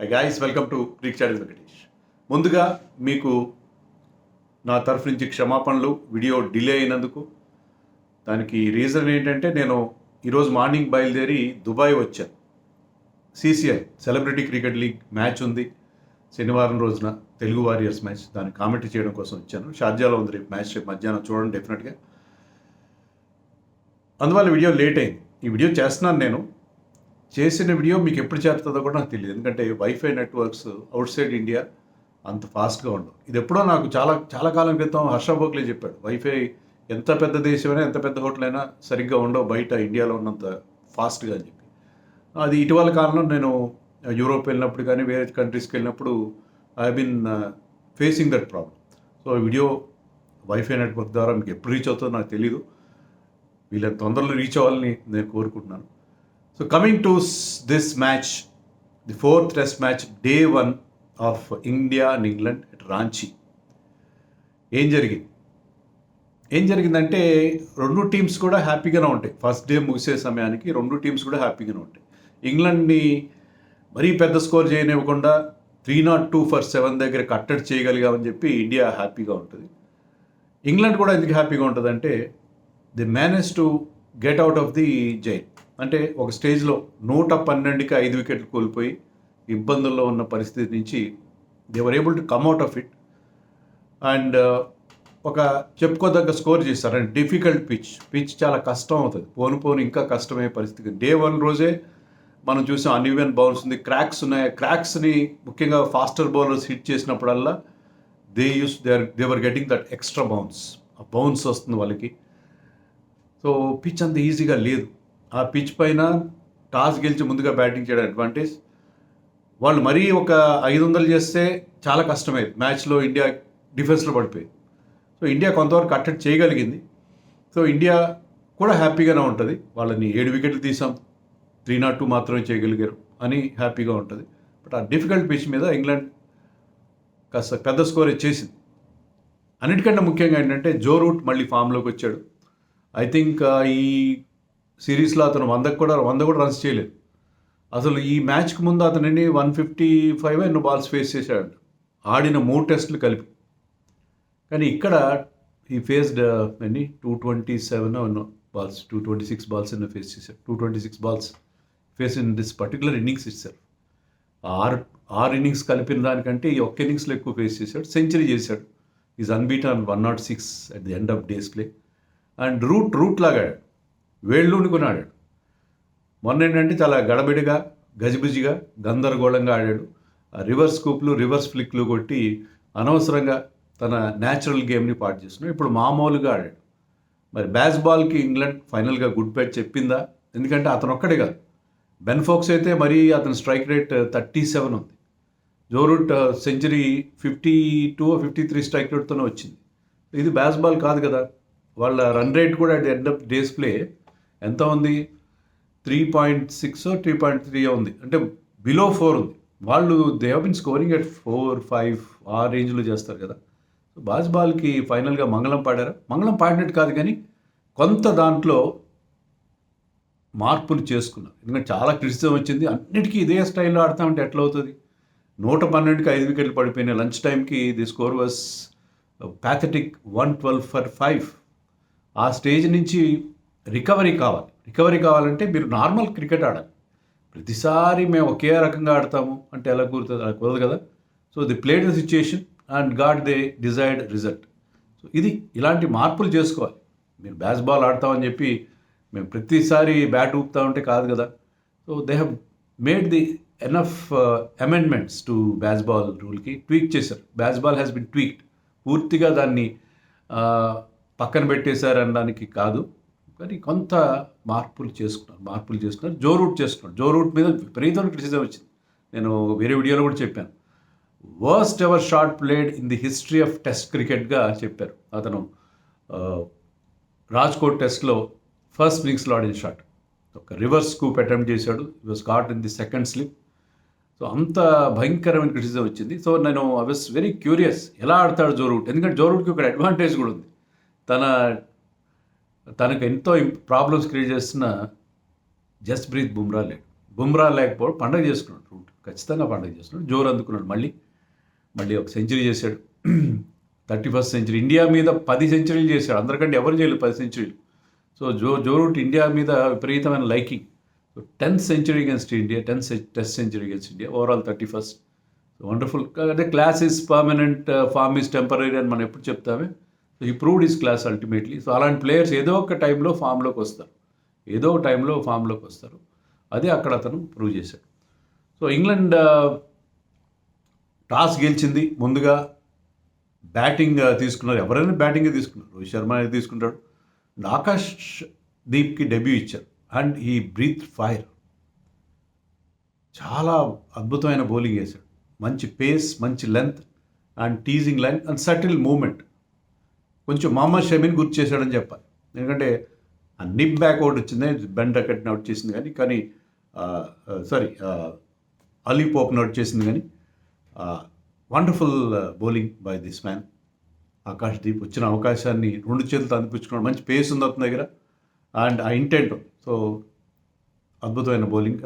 Guys welcome to క్రిక్ చాడెస్ వెంకటేష్. ముందుగా మీకు నా తరఫు నుంచి క్షమాపణలు. వీడియో డిలే అయినందుకు దానికి రీజన్ ఏంటంటే నేను ఈరోజు మార్నింగ్ బయలుదేరి దుబాయ్ వచ్చాను. CCI celebrity cricket league match ఉంది శనివారం రోజున, తెలుగు వారియర్స్ మ్యాచ్. దాన్ని కామెంటరీ చేయడం కోసం వచ్చాను. షార్జాలో ఉంది రేపు మ్యాచ్, రేపు మధ్యాహ్నం చూడండి డెఫినెట్గా. అందువల్ల వీడియో లేట్ అయింది. ఈ వీడియో చేస్తున్నాను నేను. చేసిన వీడియో మీకు ఎప్పుడు చేరుతుందో కూడా నాకు తెలియదు, ఎందుకంటే wifi networks out side India అంత ఫాస్ట్గా ఉండవు. ఇది ఎప్పుడో నాకు చాలా చాలా కాలం క్రితం హర్ష భోగ్లే చెప్పాడు, వైఫై ఎంత పెద్ద దేశమైనా ఎంత పెద్ద హోటల్ అయినా సరిగ్గా ఉండవు బయట ఇండియాలో ఉన్నంత ఫాస్ట్గా అని చెప్పి. అది ఇటీవల కాలంలో నేను యూరోప్ వెళ్ళినప్పుడు కానీ వేరే కంట్రీస్కి వెళ్ళినప్పుడు I been facing that problem. So video wifi network ద్వారా మీకు ఎప్పుడు రీచ్ అవుతుందో నాకు తెలీదు. వీళ్ళని తొందరలో రీచ్ అవ్వాలని నేను కోరుకుంటున్నాను. So coming to this match, the fourth test match, day 1 of India and England at Ranchi. ఏం జరిగిందంటే రెండు టీమ్స్ కూడా హ్యాపీగానే ఉంటాయి. ఫస్ట్ డే ముగిసే సమయానికి రెండు టీమ్స్ కూడా హ్యాపీగానే ఉంటాయి. ఇంగ్లాండ్ని మరీ పెద్ద స్కోర్ చేయనివ్వకుండా 302 for 7 దగ్గర కట్టడి చేయగలిగామని చెప్పి ఇండియా హ్యాపీగా ఉంటుంది. ఇంగ్లాండ్ కూడా ఎందుకు హ్యాపీగా ఉంటుందంటే the manage to get out of the jail. అంటే ఒక స్టేజ్లో 112కి 5 వికెట్లు కోల్పోయి ఇబ్బందుల్లో ఉన్న పరిస్థితి నుంచి they were able to come out of it and ఒక చెప్పుకోదగ్గ స్కోర్ చేస్తారు. అండ్ డిఫికల్ట్ పిచ్ చాలా కష్టం అవుతుంది, పోను ఇంకా కష్టమయ్యే పరిస్థితి. డే 1 రోజే మనం చూసాం అన్ఈవెన్ బౌన్స్ ఉంది, క్రాక్స్ ఉన్నాయి. క్రాక్స్ని ముఖ్యంగా ఫాస్టర్ బౌలర్స్ హిట్ చేసినప్పుడల్లా they were getting that extra bounce. ఆ బౌన్స్ వస్తుంది వాళ్ళకి. సో పిచ్ అంత ఈజీగా లేదు. ఆ పిచ్ పైన టాస్ గెలిచి ముందుగా బ్యాటింగ్ చేయడం అడ్వాంటేజ్. వాళ్ళు మరీ ఒక 500 చేస్తే చాలా కష్టమైంది. మ్యాచ్లో ఇండియా డిఫెన్స్లో పడిపోయింది. సో ఇండియా కొంతవరకు కట్టడి చేయగలిగింది. సో ఇండియా కూడా హ్యాపీగానే ఉంటుంది. వాళ్ళని 7 వికెట్లు తీసాం, 302 మాత్రమే చేయగలిగారు అని హ్యాపీగా ఉంటుంది. బట్ ఆ డిఫికల్ట్ పిచ్ మీద ఇంగ్లాండ్ కాస్త పెద్ద స్కోర్ ఇచ్చేసింది. అన్నిటికంటే ముఖ్యంగా ఏంటంటే జో రూట్ మళ్ళీ ఫామ్లోకి వచ్చాడు. ఐ థింక్ ఈ సిరీస్లో అతను 100 కూడా రన్స్ చేయలేదు. అసలు ఈ మ్యాచ్కి ముందు అతనిని 155 ఎన్నో బాల్స్ ఫేస్ చేశాడు ఆడిన 3 టెస్టులు కలిపి. కానీ ఇక్కడ ఈ ఫేస్డ్ 227 ఎన్నో బాల్స్, 226 బాల్స్ ఎన్నో ఫేస్ చేశాడు. 226 balls face in this particular innings ఇచ్చారు. ఆరు ఇన్నింగ్స్ కలిపిన దానికంటే ఈ ఒక్క ఇన్నింగ్స్లో ఎక్కువ ఫేస్ చేశాడు. సెంచరీ చేశాడు. Is unbeaten 106 at the end of day's play. And Root లాగా వేళ్ళూనుకుని ఆడాడు. మొన్న ఏంటంటే చాలా గడబిడిగా గజిబిజిగా గందరగోళంగా ఆడాడు. రివర్స్ స్కూప్లు రివర్స్ ఫ్లిక్లు కొట్టి అనవసరంగా తన న్యాచురల్ గేమ్ని పాటు చేస్తున్నాడు. ఇప్పుడు మామూలుగా ఆడాడు. మరి బాల్కి ఇంగ్లాండ్ ఫైనల్గా గుడ్ బై చెప్పిందా? ఎందుకంటే అతను ఒక్కడే కాదు, బెన్ ఫోక్స్ అయితే మరీ అతని స్ట్రైక్ రేట్ 37 ఉంది. జో రూట్ సెంచరీ 52-53 స్ట్రైక్ రేట్తోనే వచ్చింది. ఇది బాల్ కాదు కదా. వాళ్ళ రన్ రేట్ కూడా at the end of day's play ఎంత ఉంది? 3.6 3.3 ఉంది, అంటే బిలో 4 ఉంది. వాళ్ళు they have been scoring at 4-5 ఆ రేంజ్లో చేస్తారు కదా. సో బాల్కి ఫైనల్గా మంగళం పాడారు. మంగళం పాడినట్టు కాదు కానీ కొంత దాంట్లో మార్పులు చేసుకున్నారు. ఎందుకంటే చాలా క్రిటిసిజం వచ్చింది. అన్నిటికీ ఇదే స్టైల్లో ఆడతామంటే ఎట్లా అవుతుంది? 112కి 5 వికెట్లు పడిపోయినాయి. లంచ్ టైంకి the score was pathetic 112 for 5. ఆ స్టేజ్ నుంచి రికవరీ కావాలంటే మీరు నార్మల్ క్రికెట్ ఆడాలి. ప్రతిసారి మేము ఒకే రకంగా ఆడతాము అంటే ఎలా కుదురుతుంది? అలా కుదరదు కదా. So the played the situation and got they desired result. So ఇలాంటి మార్పులు చేసుకోవాలి. మీరు బాల్ ఆడతామని చెప్పి మేము ప్రతిసారి బ్యాట్ ఊపుతా ఉంటే కాదు కదా. So they have made the enough amendments to ball రూల్కి. ట్వీక్ చేశారు. Ball has been tweaked. పూర్తిగా దాన్ని పక్కన పెట్టేశారు అనడానికి కాదు, కానీ కొంత మార్పులు చేసుకున్నారు. జో రూట్ మీద విపరీతమైన క్రిటిసిజం వచ్చింది. నేను వేరే వీడియోలో కూడా చెప్పాను. Worst ever shot played in the history of test క్రికెట్గా చెప్పారు. అతను రాజ్కోట్ టెస్ట్లో ఫస్ట్ ఇన్నింగ్స్లో ఆడిన షాట్ ఒక రివర్స్ స్కూప్ అటెంప్ట్ చేశాడు. It was caught in the second slip. So అంత భయంకరమైన క్రిటిసిజం వచ్చింది. సో నేను ఐ వాస్ వెరీ క్యూరియస్, ఎలా ఆడతాడు జో రూట్? ఎందుకంటే జో రూట్కి ఒక అడ్వాంటేజ్ కూడా ఉంది. తనకు ఎంతో ప్రాబ్లమ్స్ క్రియేట్ చేస్తున్న జస్ప్రీత్ బుమ్రా లేడు. బుమ్రా లేకపోవడం పండగ చేసుకున్నాడు. రూట్ ఖచ్చితంగా పండగ చేసుకున్నాడు. జోరు అందుకున్నాడు. మళ్ళీ ఒక సెంచరీ చేశాడు. 31st century. ఇండియా మీద 10 సెంచరీలు చేశాడు. అందరికంటే ఎవరు చేయలేదు 10 సెంచరీలు. సో జో రూట్ ఇండియా మీద విపరీతమైన liking. So 10th century against India, 10th test century against India, overall 31st. So wonderful. అంటే class is permanent, form is temporary అని మనం ఎప్పుడు చెప్తామే. సో ఈ proved is class ultimately. So అలాంటి players ఏదో ఒక టైంలో ఫామ్లోకి వస్తారు. అదే అక్కడ అతను ప్రూవ్ చేశాడు. సో ఇంగ్లాండ్ టాస్ గెలిచింది. ముందుగా బ్యాటింగ్ తీసుకున్నారు. ఎవరైనా బ్యాటింగ్ తీసుకున్నారు. రోహిత్ శర్మ అనేది తీసుకుంటాడు. అండ్ ఆకాష్ దీప్కి డెబ్యూ ఇచ్చారు. అండ్ ఈ బ్రీత్ ఫైర్. చాలా అద్భుతమైన బౌలింగ్ వేశాడు. మంచి పేస్, మంచి length and teasing line and subtle movement. కొంచెం మహమ్మద్ షమీని గుర్తు చేశాడని చెప్పాలి. ఎందుకంటే ఆ నిప్ బ్యాక్ అవుట్ వచ్చింది, బెన్ డకెట్ని అవుట్ చేసింది కానీ అలీ పోప్ని అవుట్ చేసింది కానీ wonderful bowling by this man Akash Deep. వచ్చిన అవకాశాన్ని 2 చేతులతో అందిపుచ్చుకున్నాడు. మంచి పేస్ ఉంది అతని దగ్గర అండ్ ఆ ఇంటెంట్. సో అద్భుతమైన bowling.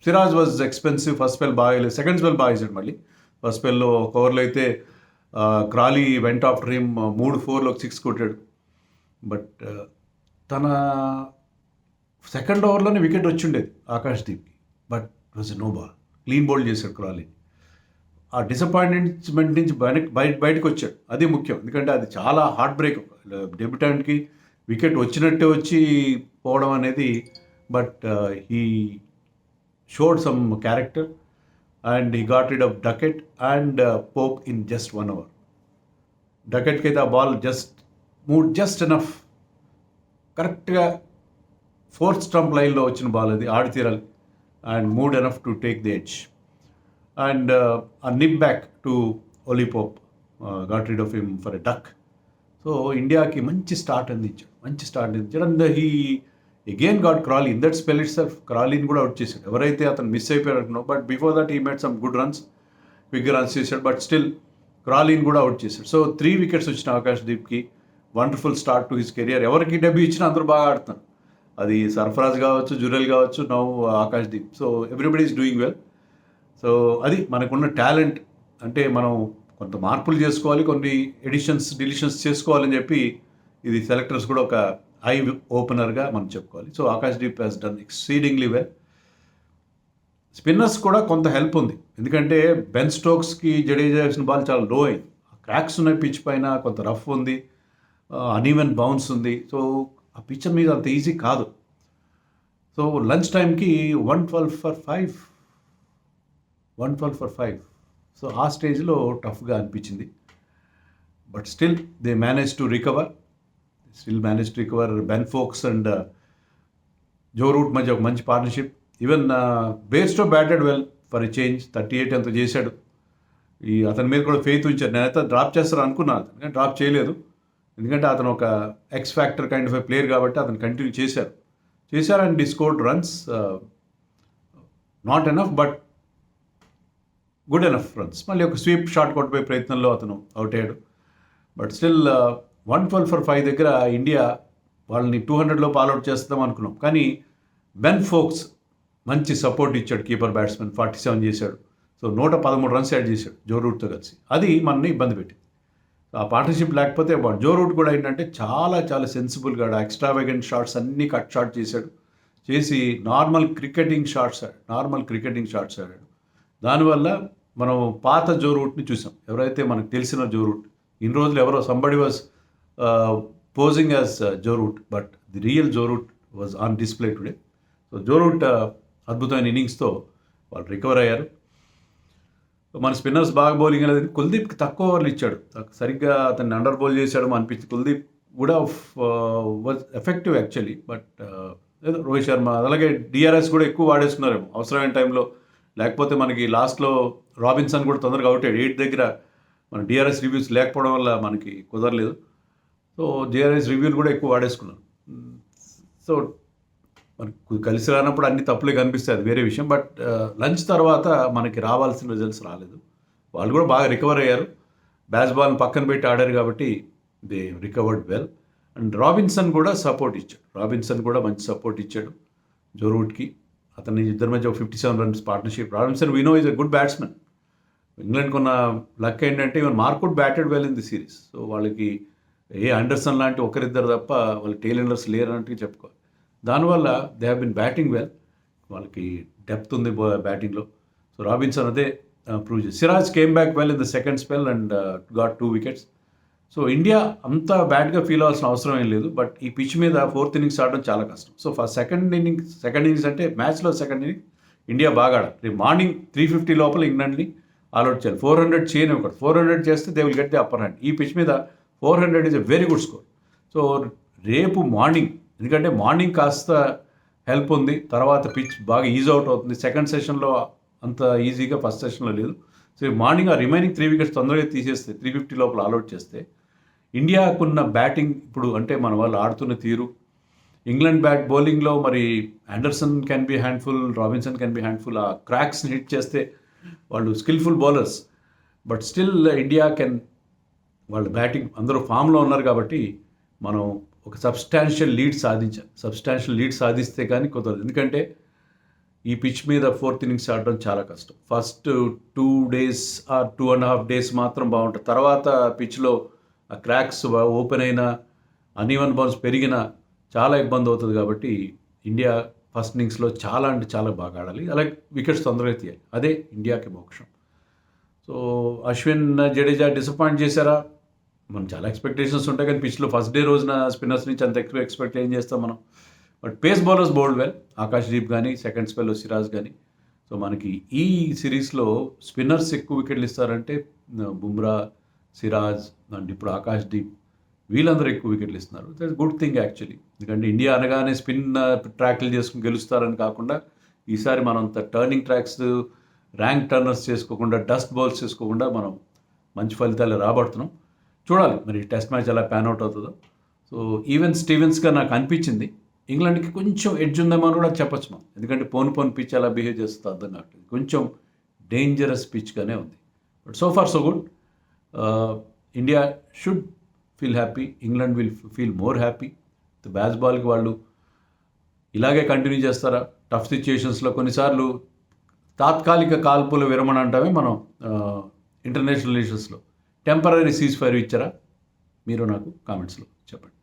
Siraj was expensive. First spell బాగా వేయలేదు, సెకండ్ స్పెల్ బాగా వేసాడు. మళ్ళీ ఫస్ట్ స్పెల్లో ఒక ఓవర్లో అయితే క్రాలీ వెంట ఆఫ్టర్ హిమ్ 3 4లో 6 కొట్టాడు. బట్ తన సెకండ్ ఓవర్లోనే వికెట్ వచ్చి ఉండేది ఆకాష్ దీప్కి. But it was no ball. Clean bowled చేశాడు క్రాలీ. ఆ డిసప్పాయింట్మెంట్ నుంచి బయటకు వచ్చాడు. అది ముఖ్యం. ఎందుకంటే అది చాలా హార్ట్ బ్రేక్ డెబ్యూటాంట్కి. వికెట్ వచ్చినట్టే వచ్చి పోవడం అనేది. But he showed some character and he got rid of Duckett and Pope in just 1 hour. డకెట్కి అయితే ఆ బాల్ జస్ట్ ఎనఫ్, కరెక్ట్గా 4th స్టంప్ లైన్లో వచ్చిన బాల్ అది, ఆడి తీరాలి. And mood enough to take the edge. And a nip back to Oli Pope got rid of him for a duck. So ఇండియాకి మంచి start అందించాడు. And he again got Crawley. In that spell itself క్రాలీని కూడా out చేశాడు. ఎవరైతే అతను miss అయిపోయారంటున్నావు. But before that he made some good runs, quick runs చేశాడు. బట్ స్టిల్ క్రాలీని కూడా అవుట్ చేశాడు. సో 3 వికెట్స్ వచ్చిన ఆకాష్ దీప్కి. Wonderful start to his career. ఎవరికి డెబ్యూ ఇచ్చినా అందరూ బాగా ఆడుతున్నారు. అది సర్ఫరాజ్ కావచ్చు, జురెల్ కావచ్చు, now Akash Deep. So everybody is doing well. So అది మనకున్న టాలెంట్. అంటే మనం కొంత మార్పులు చేసుకోవాలి, కొన్ని డిలీషన్స్ చేసుకోవాలని చెప్పి ఇది సెలెక్టర్స్ కూడా ఒక ఐ ఓపెనర్గా మనం చెప్పుకోవాలి. So Akash Deep has done exceedingly well. Spinners కూడా కొంత హెల్ప్ ఉంది. ఎందుకంటే బెన్ స్టోక్స్కి జడేజా వేసిన బాల్ చాలా లో అయింది. క్రాక్స్ ఉన్నాయి పిచ్ పైన, కొంత రఫ్ ఉంది, అన్ఈవెన్ బౌన్స్ ఉంది. సో ఆ పిచ్ మీద అంత ఈజీ కాదు. సో లంచ్ టైంకి 112 for 5. సో ఆ స్టేజ్లో టఫ్గా అనిపించింది. But still they manage to recover. Ben Foakes and Joe Root మధ్య ఒక మంచి partnership. Even Bairstow batted well for a change. 38 అంత చేశాడు. అతని మీద కూడా ఫెయిత్ ఉంచారు. నేనైతే డ్రాప్ చేస్తారు అనుకున్నాను, కానీ డ్రాప్ చేయలేదు. ఎందుకంటే అతను ఒక X factor kind of a player కాబట్టి అతను కంటిన్యూ చేశారు and scored runs. Not enough but good enough runs. మళ్ళీ ఒక స్వీప్ షాట్ కొట్టిపోయే ప్రయత్నంలో అతను అవుట్ అయ్యాడు. బట్ స్టిల్ 112 for 5 దగ్గర ఇండియా వాళ్ళని 200లో ఆల్అౌట్ చేస్తాం అనుకున్నాం. కానీ బెన్ ఫోక్స్ మంచి సపోర్ట్ ఇచ్చాడు. కీపర్ బ్యాట్స్మెన్ 47 చేశాడు. సో 113 రన్స్ యాడ్ చేశాడు జో రూట్తో కలిసి. అది మనని ఇబ్బంది పెట్టింది. ఆ పార్ట్నర్షిప్ లేకపోతే జో రూట్ కూడా ఏంటంటే చాలా చాలా సెన్సిబుల్గా ఎక్స్ట్రావెగెంట్ షాట్స్ అన్నీ కట్ షాట్ చేసి నార్మల్ క్రికెటింగ్ షాట్స్ ఆడాడు. దానివల్ల మనం పాత జో రూట్ని చూసాం. ఎవరైతే మనకు తెలిసిన జో రూట్, ఇన్ని రోజులు ఎవరో somebody was posing as Joe Root, but the real Joe Root was on display today. So Joe Root అద్భుతమైన ఇన్నింగ్స్తో వాళ్ళు రికవర్ అయ్యారు. మన స్పిన్నర్స్ బాగా బౌలింగ్ అనేది. కుల్దీప్కి తక్కువ ఓవర్లు ఇచ్చాడు, సరిగ్గా అతన్ని అండర్ బౌల్ చేశాడు అనిపించింది. Kuldeep wood was effective actually. But ఏదో రోహిత్ శర్మ అలాగే డిఆర్ఎస్ కూడా ఎక్కువ వాడేసుకున్నారేమో అవసరమైన టైంలో. లేకపోతే మనకి లాస్ట్లో రాబిన్సన్ కూడా తొందరగా అవుట్ అయ్యాడు 8 దగ్గర. మన డిఆర్ఎస్ రివ్యూస్ లేకపోవడం వల్ల మనకి కుదరలేదు. సో డిఆర్ఎస్ రివ్యూలు కూడా ఎక్కువ వాడేసుకున్నాను. సో మనకు కలిసి రానప్పుడు అన్ని తప్పులే కనిపిస్తాయి, అది వేరే విషయం. బట్ లంచ్ తర్వాత మనకి రావాల్సిన రిజల్ట్స్ రాలేదు. వాళ్ళు కూడా బాగా రికవర్ అయ్యారు. బాల్ని పక్కన పెట్టి ఆడారు కాబట్టి they recovered well. And Robinson కూడా మంచి సపోర్ట్ ఇచ్చాడు జో రూట్కి. అతని ఇద్దరి మధ్య 57 runs partnership. Robinson we know is a good batsmen. ఇంగ్లాండ్కి ఉన్న లక్ ఏంటంటే even Mark Wood batted well in the series. So వాళ్ళకి అండర్సన్ లాంటి ఒకరిద్దరు తప్ప వాళ్ళ టెయిల్ ఎండర్స్ లేరు అంటే చెప్పుకోవాలి. దానివల్ల they have been batting well. వాళ్ళకి డెప్త్ ఉంది బ్యాటింగ్లో. సో రాబిన్సన్ అదే ప్రూవ్ చేసి. Siraj came back well in the second spell and got 2 wickets. So India అంత బ్యాడ్గా ఫీల్ అవ్వాల్సిన అవసరం ఏం లేదు. బట్ ఈ పిచ్ మీద 4th ఇన్నింగ్స్ ఆడడం చాలా కష్టం. సో సెకండ్ ఇన్నింగ్స్ అంటే మ్యాచ్లో సెకండ్ ఇన్నింగ్స్ ఇండియా బాగా ఆడాలి. రేపు మార్నింగ్ 350 లోపల ఇంగ్లాండ్ని ఆల్అౌట్ చేయాలి. 400 చేయని ఒకటి. 400 చేస్తే they will get the upper hand. ఈ పిచ్ మీద 400 is a very good score. So రేపు మార్నింగ్, ఎందుకంటే మార్నింగ్ కాస్త హెల్ప్ ఉంది, తర్వాత పిచ్ బాగా ఈజ్ అవుట్ అవుతుంది. సెకండ్ సెషన్లో అంత ఈజీగా ఫస్ట్ సెషన్లో లేదు. సో మార్నింగ్ ఆ రిమైనింగ్ 3 వికెట్స్ తొందరగా తీసేస్తే 350 లోపల ఆల్అౌట్ చేస్తే ఇండియాకున్న బ్యాటింగ్ ఇప్పుడు అంటే మన వాళ్ళు ఆడుతున్న తీరు, ఇంగ్లాండ్ బౌలింగ్లో మరి Anderson can be handful, Robinson can be handful. ఆ క్రాక్స్ని హిట్ చేస్తే వాళ్ళు skilful bowlers. But still India can, వాళ్ళ బ్యాటింగ్ అందరూ ఫామ్లో ఉన్నారు కాబట్టి మనం ఒక సబ్స్టాన్షియల్ లీడ్ సాధిస్తే కానీ కుదరదు. ఎందుకంటే ఈ పిచ్ మీద 4th ఇన్నింగ్స్ ఆడడం చాలా కష్టం. ఫస్ట్ 2 days ఆర్ 2.5 days మాత్రం బాగుంటుంది. తర్వాత పిచ్లో ఆ క్రాక్స్ ఓపెన్ అయినా, అన్ఈవెన్ బౌన్స్ పెరిగినా చాలా ఇబ్బంది అవుతుంది. కాబట్టి ఇండియా ఫస్ట్ ఇన్నింగ్స్లో చాలా అంటే చాలా బాగా ఆడాలి. అలాగే వికెట్స్ తొందరగా తీయాలి. అదే ఇండియాకి మోక్షం. సో అశ్విన్, జడేజా డిసప్పాయింట్ చేశారా? మనం చాలా ఎక్స్పెక్టేషన్స్ ఉంటాయి కానీ పిచ్లో ఫస్ట్ డే రోజున స్పిన్నర్స్ నుంచి అంత ఎక్కువ ఎక్స్పెక్ట్ ఏం చేస్తాం మనం. But face bowlers bowled well. Akash Deep కానీ, సెకండ్ స్పెల్లో సిరాజ్ కానీ. సో మనకి ఈ సిరీస్లో స్పిన్నర్స్ ఎక్కువ వికెట్లు ఇస్తారంటే బుమ్రా, సిరాజ్ అండ్ ఇప్పుడు ఆకాశ్దీప్, వీళ్ళందరూ ఎక్కువ వికెట్లు ఇస్తున్నారు. That's good thing actually. ఎందుకంటే ఇండియా అనగానే స్పిన్ ట్రాక్లు చేసుకుని గెలుస్తారని కాకుండా ఈసారి మనం అంత టర్నింగ్ ట్రాక్స్, ర్యాంక్ టర్నర్స్ చేసుకోకుండా, డస్ట్ బౌల్స్ చేసుకోకుండా మనం మంచి ఫలితాలు రాబడుతున్నాం. చూడాలి మరి టెస్ట్ మ్యాచ్ ఎలా ప్యాన్ అవుట్ అవుతుందో. సో ఈవెన్ స్టీవెన్స్గా నాకు అనిపించింది ఇంగ్లాండ్కి కొంచెం ఎడ్జ్ ఉందేమో కూడా చెప్పచ్చు మనం. ఎందుకంటే పోన్ పిచ్ ఎలా బిహేవ్ చేస్తుందో అర్థం కావట్లేదు. కొంచెం డేంజరస్ పిచ్గానే ఉంది. But so far so good. India should feel happy, England will feel more happy. బాల్కి వాళ్ళు ఇలాగే కంటిన్యూ చేస్తారా? టఫ్ సిచ్యుయేషన్స్లో కొన్నిసార్లు తాత్కాలిక కాల్పుల విరమణ అంటామే మనం ఇంటర్నేషనల్ రిలేషన్స్లో. టెంపరరీ సీజ్ ఫైర్ ఇచ్చారా? మీరు నాకు కామెంట్స్లో చెప్పండి.